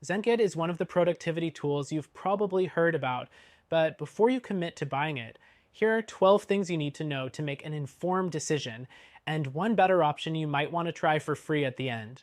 Zenkit is one of the productivity tools you've probably heard about, but before you commit to buying it, here are 12 things you need to know to make an informed decision, and one better option you might want to try for free at the end.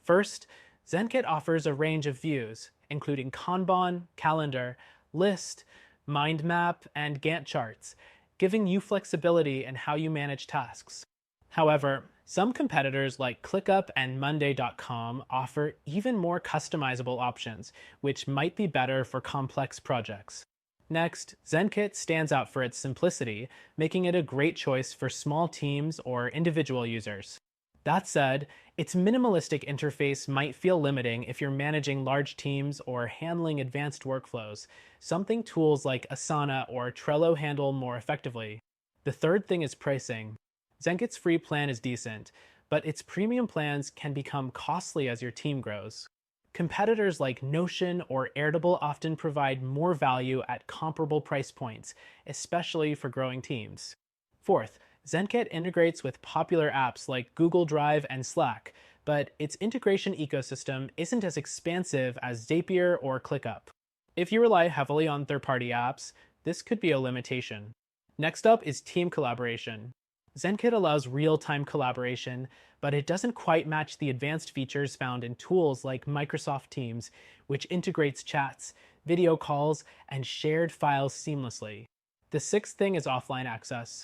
First, Zenkit offers a range of views, including Kanban, Calendar, List, Mind Map, and Gantt charts, giving you flexibility in how you manage tasks. However, some competitors like ClickUp and Monday.com offer even more customizable options, which might be better for complex projects. Next, Zenkit stands out for its simplicity, making it a great choice for small teams or individual users. That said, its minimalistic interface might feel limiting if you're managing large teams or handling advanced workflows, something tools like Asana or Trello handle more effectively. The third thing is pricing. Zenkit's free plan is decent, but its premium plans can become costly as your team grows. Competitors like Notion or Airtable often provide more value at comparable price points, especially for growing teams. Fourth, Zenkit integrates with popular apps like Google Drive and Slack, but its integration ecosystem isn't as expansive as Zapier or ClickUp. If you rely heavily on third-party apps, this could be a limitation. Next up is team collaboration. Zenkit allows real-time collaboration, but it doesn't quite match the advanced features found in tools like Microsoft Teams, which integrates chats, video calls, and shared files seamlessly. The sixth thing is offline access.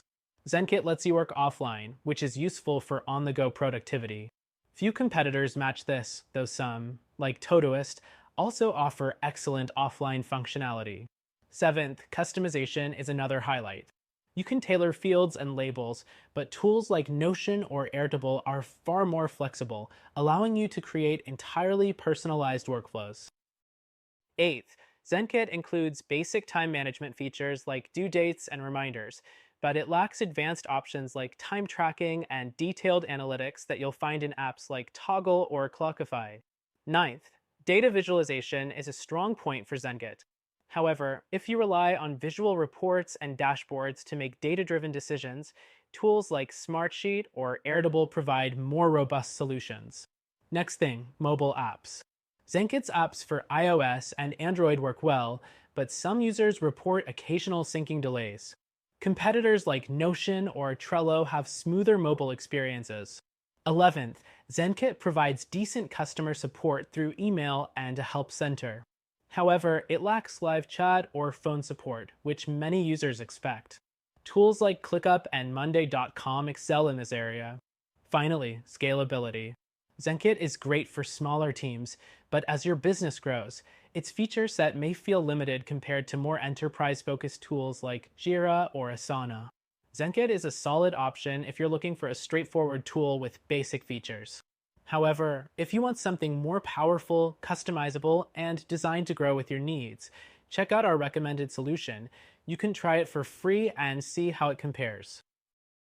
Zenkit lets you work offline, which is useful for on-the-go productivity. Few competitors match this, though some, like Todoist, also offer excellent offline functionality. Seventh, customization is another highlight. You can tailor fields and labels, but tools like Notion or Airtable are far more flexible, allowing you to create entirely personalized workflows. Eighth, Zenkit includes basic time management features like due dates and reminders, but it lacks advanced options like time tracking and detailed analytics that you'll find in apps like Toggle or Clockify. Ninth, data visualization is a strong point for Zenkit. However, if you rely on visual reports and dashboards to make data-driven decisions, tools like Smartsheet or Airtable provide more robust solutions. Next thing, mobile apps. Zenkit's apps for iOS and Android work well, but some users report occasional syncing delays. Competitors like Notion or Trello have smoother mobile experiences. 11th, Zenkit provides decent customer support through email and a help center. However, it lacks live chat or phone support, which many users expect. Tools like ClickUp and Monday.com excel in this area. Finally, scalability. Zenkit is great for smaller teams, but as your business grows, its feature set may feel limited compared to more enterprise-focused tools like Jira or Asana. Zenkit is a solid option if you're looking for a straightforward tool with basic features. However, if you want something more powerful, customizable, and designed to grow with your needs, check out our recommended solution. You can try it for free and see how it compares.